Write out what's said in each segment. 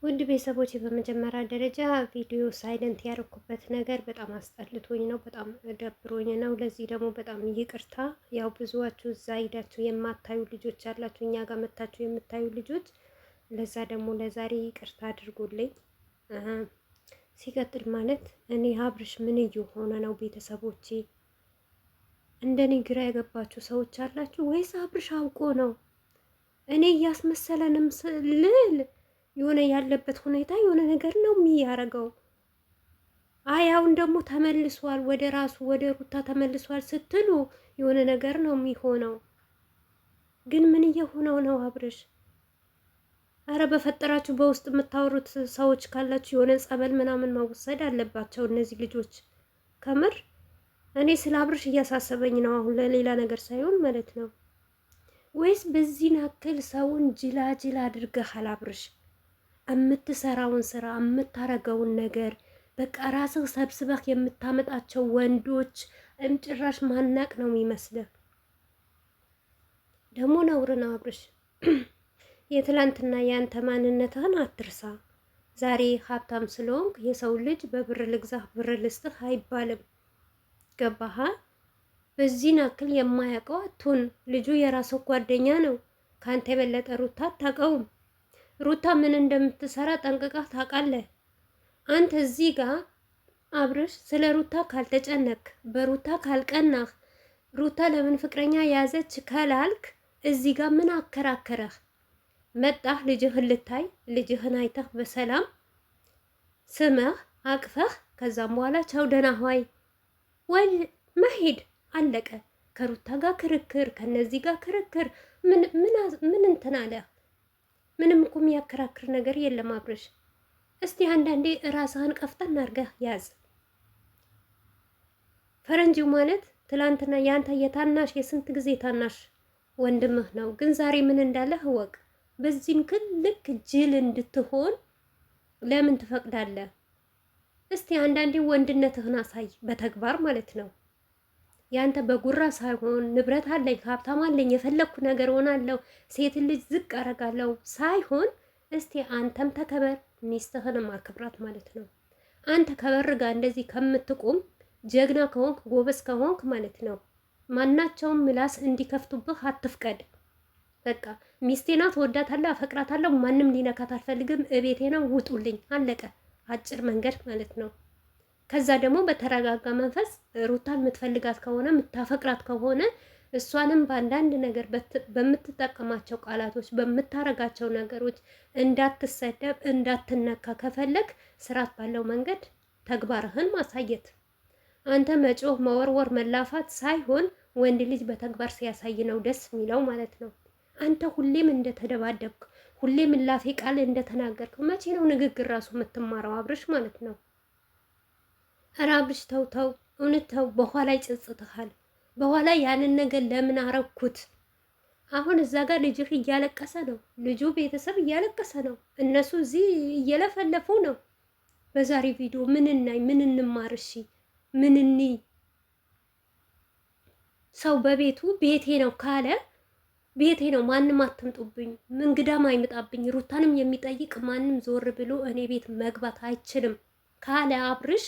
ውድ ቤተሰቦች በመጀመሪያ ደረጃ ቪዲዮ ሳይለንት ያደረኩበት ነገር በጣም አስጠልቶኝ ነው፣ በጣም ደብሮኝ ነው። ለዚህ ደግሞ በጣም ይቅርታ። ያው ብዙዋችሁ እዛ ሂዳችሁ የማታዩ ልጆች አላችሁ፣ እኛ ጋር መታችሁ የምታዩ ልጆች፣ ለዛ ደግሞ ለዛሬ ይቅርታ አድርጉልኝ። ሲቀጥል ማለት እኔ አብርሽ ምን እየሆነ ነው? ቤተሰቦቼ እንደኔ ግራ የገባችሁ ሰዎች አላችሁ ወይስ አብርሽ አውቆ ነው? እኔ እያስመሰለንም ልል የሆነ ያለበት ሁኔታ የሆነ ነገር ነው የሚያረገው። አይ አሁን ደግሞ ተመልሷል፣ ወደ ራሱ ወደ ሩታ ተመልሷል ስትሉ የሆነ ነገር ነው የሚሆነው። ግን ምን እየሆነው ነው አብርሽ? አረ በፈጠራችሁ በውስጥ የምታወሩት ሰዎች ካላችሁ የሆነ ጸበል ምናምን መውሰድ አለባቸው እነዚህ ልጆች። ከምር እኔ ስለ አብርሽ እያሳሰበኝ ነው አሁን፣ ለሌላ ነገር ሳይሆን ማለት ነው። ወይስ በዚህን ያክል ሰውን ጅላጅል አድርገሃል አብርሽ? የምትሰራውን ስራ የምታረገውን ነገር በቃ ራስህ ሰብስበህ የምታመጣቸው ወንዶች ጭራሽ ማናቅ ነው የሚመስልህ። ደግሞ ነውር ነው አብርሽ። የትላንትና የአንተ ማንነትህን አትርሳ። ዛሬ ሀብታም ስለሆንክ የሰው ልጅ በብር ልግዛህ ብር ልስጥህ አይባልም። ገባህ? በዚህን ያክል የማያውቀው አትሁን። ልጁ የራስህ ጓደኛ ነው። ከአንተ የበለጠ ሩታ አታውቀውም። ሩታ ምን እንደምትሰራ ጠንቅቃህ ታውቃለህ። አንተ እዚህ ጋር አብርሽ ስለ ሩታ ካልተጨነቅ፣ በሩታ ካልቀናህ፣ ሩታ ለምን ፍቅረኛ ያዘች ካላልክ እዚህ ጋር ምን አከራከረህ? መጣህ ልጅህን ልታይ፣ ልጅህን አይተህ በሰላም ስመህ አቅፈህ ከዛም በኋላ ቻው ደህና ሆይ ወይ መሄድ አለቀ። ከሩታ ጋር ክርክር፣ ከነዚህ ጋር ክርክር ምን እንትን አለ? ምንም እኮ የሚያከራክር ነገር የለም አብርሽ። እስቲ አንዳንዴ ራስህን ቀፍጠን አድርገህ ያዝ። ፈረንጂው ማለት ትላንትና ያንተ የታናሽ የስንት ጊዜ ታናሽ ወንድምህ ነው፣ ግን ዛሬ ምን እንዳለህ እወቅ። በዚህን ልክ ጅል እንድትሆን ለምን ትፈቅዳለህ? እስቲ አንዳንዴ ወንድነትህን አሳይ በተግባር ማለት ነው። ያንተ በጉራ ሳይሆን ንብረት አለኝ ሀብታም አለኝ የፈለግኩ ነገር ሆናለሁ ሴት ልጅ ዝቅ አረጋለሁ ሳይሆን እስቲ አንተም ተከበር፣ ሚስትህንም አክብራት ማለት ነው። አንተ ከበር ጋር እንደዚህ ከምትቆም ጀግና ከሆንክ ጎበዝ ከሆንክ ማለት ነው ማናቸውም ምላስ እንዲከፍቱብህ አትፍቀድ። በቃ ሚስቴ ናት፣ ወዳታለሁ፣ አፈቅራታለሁ፣ ማንም ሊነካት አልፈልግም፣ እቤቴ ነው፣ ውጡልኝ፣ አለቀ። አጭር መንገድ ማለት ነው። ከዛ ደግሞ በተረጋጋ መንፈስ ሩታን የምትፈልጋት ከሆነ የምታፈቅራት ከሆነ እሷንም በአንዳንድ ነገር በምትጠቀማቸው ቃላቶች በምታረጋቸው ነገሮች እንዳትሰደብ እንዳትነካ ከፈለግ ስርዓት ባለው መንገድ ተግባርህን ማሳየት። አንተ መጮህ መወርወር መላፋት ሳይሆን ወንድ ልጅ በተግባር ሲያሳይ ነው ደስ የሚለው ማለት ነው። አንተ ሁሌም እንደተደባደብክ ሁሌም ላፌ ቃል እንደተናገርክ መቼ ነው ንግግር ራሱ የምትማረው አብርሽ ማለት ነው? ኧረ አብርሽ ተው ተው፣ እውነት ተው። በኋላ ይጸጽትሃል። በኋላ ያንን ነገር ለምን አረኩት? አሁን እዛ ጋር ልጅህ እያለቀሰ ነው፣ ልጁ ቤተሰብ እያለቀሰ ነው፣ እነሱ እዚህ እየለፈለፉ ነው። በዛሬ ቪዲዮ ምን እናይ ምን እንማር? እሺ ምን እንይ? ሰው በቤቱ ቤቴ ነው ካለ ቤቴ ነው፣ ማንም አትምጡብኝ፣ እንግዳም አይመጣብኝ፣ ሩታንም የሚጠይቅ ማንም ዞር ብሎ እኔ ቤት መግባት አይችልም ካለ አብርሽ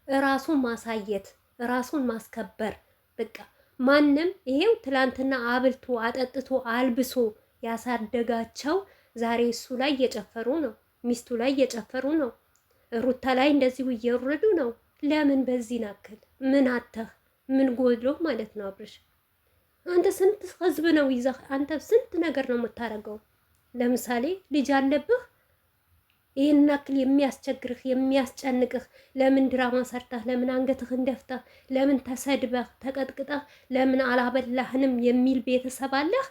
ራሱን ማሳየት ራሱን ማስከበር። በቃ ማንም ይሄው ትላንትና አብልቶ አጠጥቶ አልብሶ ያሳደጋቸው ዛሬ እሱ ላይ እየጨፈሩ ነው፣ ሚስቱ ላይ እየጨፈሩ ነው፣ ሩታ ላይ እንደዚሁ እየወረዱ ነው። ለምን በዚህ ናክል? ምን አተህ ምን ጎድሎ ማለት ነው አብርሽ? አንተ ስንት ህዝብ ነው ይዘህ አንተ ስንት ነገር ነው የምታደርገው? ለምሳሌ ልጅ አለብህ፣ ይህን ያክል የሚያስቸግርህ የሚያስጨንቅህ ለምን ድራማ ሰርተህ ለምን አንገትህን ደፍተህ ለምን ተሰድበህ ተቀጥቅጠህ ለምን አላበላህንም የሚል ቤተሰብ አለህ?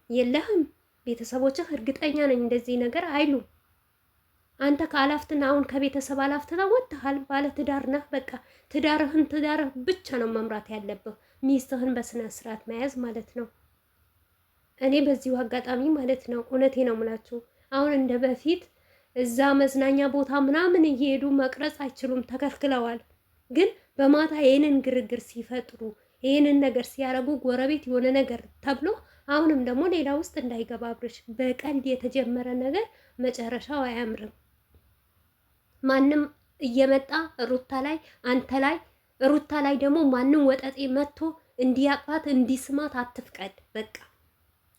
የለህም። ቤተሰቦችህ እርግጠኛ ነኝ እንደዚህ ነገር አይሉ። አንተ ከአላፍትና አሁን ከቤተሰብ አላፍትና ወጥተሃል። ባለ ትዳር ነህ። በቃ ትዳርህ ብቻ ነው መምራት ያለብህ። ሚስትህን በስነ ስርዓት መያዝ ማለት ነው። እኔ በዚሁ አጋጣሚ ማለት ነው እውነቴ ነው የምላችሁ አሁን እንደ በፊት እዛ መዝናኛ ቦታ ምናምን እየሄዱ መቅረጽ አይችሉም፣ ተከልክለዋል። ግን በማታ ይህንን ግርግር ሲፈጥሩ ይህንን ነገር ሲያረጉ ጎረቤት የሆነ ነገር ተብሎ አሁንም ደግሞ ሌላ ውስጥ እንዳይገባ አብርሽ፣ በቀልድ የተጀመረ ነገር መጨረሻው አያምርም። ማንም እየመጣ ሩታ ላይ አንተ ላይ ሩታ ላይ ደግሞ ማንም ወጠጤ መጥቶ እንዲያቅፋት እንዲስማት አትፍቀድ። በቃ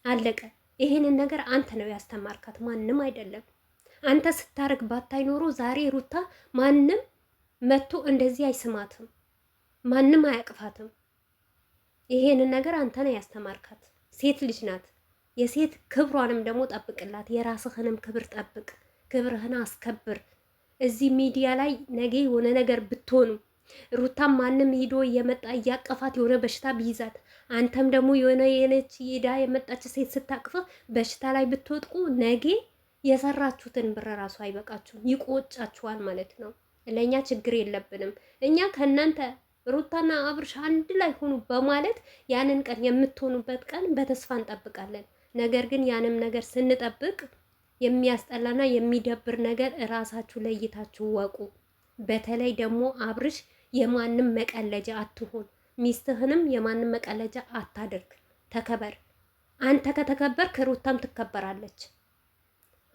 አለቀ። ይሄንን ነገር አንተ ነው ያስተማርካት፣ ማንም አይደለም። አንተ ስታረግ ባታይ ኖሮ ዛሬ ሩታ ማንም መጥቶ እንደዚህ አይስማትም፣ ማንም አያቅፋትም። ይሄንን ነገር አንተ ነው ያስተማርካት። ሴት ልጅ ናት። የሴት ክብሯንም ደግሞ ጠብቅላት። የራስህንም ክብር ጠብቅ፣ ክብርህን አስከብር። እዚህ ሚዲያ ላይ ነገ የሆነ ነገር ብትሆኑ ሩታም ማንም ሂዶ እየመጣ እያቀፋት የሆነ በሽታ ቢይዛት አንተም ደግሞ የሆነ የነች ሄዳ የመጣች ሴት ስታቅፍህ በሽታ ላይ ብትወጥቁ ነገ የሰራችሁትን ብር ራሱ አይበቃችሁም፣ ይቆጫችኋል ማለት ነው። ለእኛ ችግር የለብንም። እኛ ከእናንተ ሩታና አብርሽ አንድ ላይ ሆኑ በማለት ያንን ቀን የምትሆኑበት ቀን በተስፋ እንጠብቃለን። ነገር ግን ያንም ነገር ስንጠብቅ የሚያስጠላና የሚደብር ነገር እራሳችሁ ለይታችሁ ወቁ። በተለይ ደግሞ አብርሽ የማንም መቀለጃ አትሆን፣ ሚስትህንም የማንም መቀለጃ አታድርግ። ተከበር። አንተ ከተከበርክ ሩታም ትከበራለች።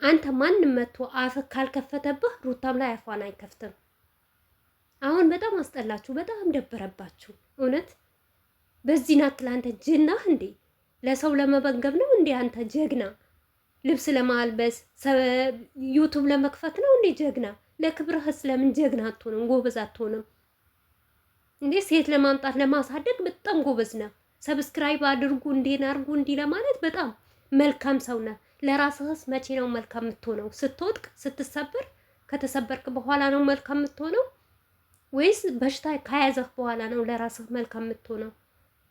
አንተ ማንም መጥቶ አፍህ ካልከፈተብህ ሩታም ላይ አፏን አይከፍትም። አሁን በጣም አስጠላችሁ፣ በጣም ደበረባችሁ። እውነት በዚህ ናት። አንተ ጅናህ እንዴ? ለሰው ለመበንገብ ነው እንዴ አንተ ጀግና? ልብስ ለማልበስ ዩቱብ ለመክፈት ነው እንዴ ጀግና? ለክብርህስ ለምን ጀግና አትሆንም? ጎበዝ አትሆንም እንዴ? ሴት ለማምጣት ለማሳደግ በጣም ጎበዝ ነህ። ሰብስክራይብ አድርጉ እንዴን አድርጉ እንዲ ለማለት በጣም መልካም ሰው ነህ። ለራስህስ መቼ ነው መልካም የምትሆነው? ስትወድቅ ስትሰበር? ከተሰበርክ በኋላ ነው መልካም የምትሆነው ወይስ በሽታ ከያዘህ በኋላ ነው ለራስህ መልካም የምትሆነው?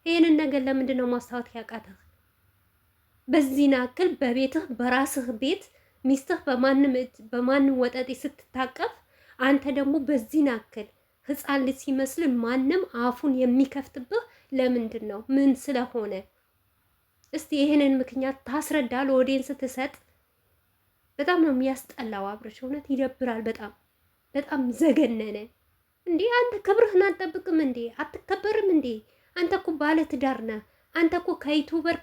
ይህንን ነገር ለምንድን ነው ማስታወት ያቃተህ? በዚህ ናክል በቤትህ በራስህ ቤት ሚስትህ በማንም ወጠጤ ስትታቀፍ አንተ ደግሞ በዚህ ናክል ህፃን ልጅ ሲመስል ማንም አፉን የሚከፍትብህ ለምንድን ነው? ምን ስለሆነ? እስቲ ይሄንን ምክንያት ታስረዳ፣ ለኦዲየንስ ስትሰጥ። በጣም ነው የሚያስጠላው አብርሽ፣ እውነት ይደብራል። በጣም በጣም ዘገነነ። እንዴ አንተ ክብርህን አትጠብቅም እንዴ? አትከበርም እንዴ? አንተ እኮ ባለ ትዳር ነህ። አንተ እኮ ከዩቱበር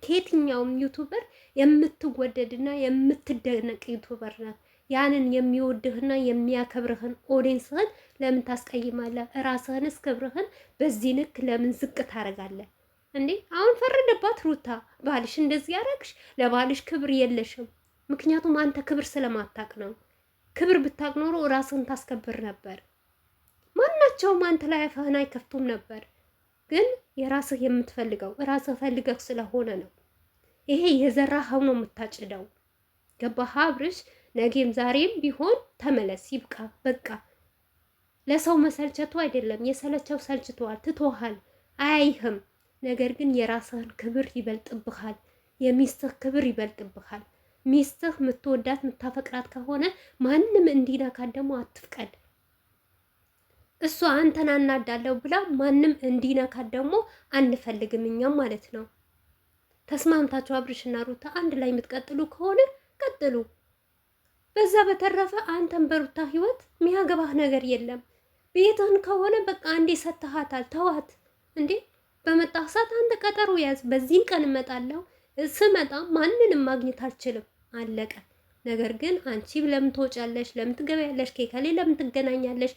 ከየትኛውም ዩቱበር የምትወደድና የምትደነቅ ዩቱበር ነህ። ያንን የሚወድህና የሚያከብርህን ኦዲየንስህን ለምን ታስቀይማለህ? ራስህንስ ክብርህን በዚህ ልክ ለምን ዝቅ ታደርጋለህ እንዴ? አሁን ፈረደባት ሩታ። ባልሽ እንደዚህ ያደረግሽ፣ ለባልሽ ክብር የለሽም። ምክንያቱም አንተ ክብር ስለማታቅ ነው። ክብር ብታቅ ኖሮ ራስህን ታስከብር ነበር። ማናቸውም አንተ ላይ አፍህን አይከፍቱም ነበር። ግን የራስህ የምትፈልገው ራስህ ፈልገህ ስለሆነ ነው። ይሄ የዘራኸው ነው የምታጭደው። ገባህ አብርሽ? ነገም ዛሬም ቢሆን ተመለስ። ይብቃ በቃ። ለሰው መሰልቸቱ አይደለም፣ የሰለቸው ሰልችተዋል፣ ትቶሃል፣ አያይህም። ነገር ግን የራስህን ክብር ይበልጥብሃል፣ የሚስትህ ክብር ይበልጥብሃል። ሚስትህ የምትወዳት የምታፈቅራት ከሆነ ማንም እንዲነካት ደግሞ አትፍቀድ። እሷ አንተን አናዳለሁ ብላ ማንም እንዲነካት ደግሞ አንፈልግም እኛም ማለት ነው። ተስማምታችሁ አብርሽና ሩታ አንድ ላይ የምትቀጥሉ ከሆነ ቀጥሉ። በዛ በተረፈ አንተን በሩታ ህይወት የሚያገባህ ነገር የለም። ቤትህን ከሆነ በቃ አንዴ ሰጥተሃታል፣ ተዋት እንዴ። በመጣህ ሰዓት አንተ ቀጠሮ ያዝ። በዚህን ቀን እመጣለሁ፣ ስመጣ ማንንም ማግኘት አልችልም፣ አለቀ። ነገር ግን አንቺ ለምን ትወጫለሽ? ለምን ትገበያለሽ? ከሌ ለምን ትገናኛለሽ?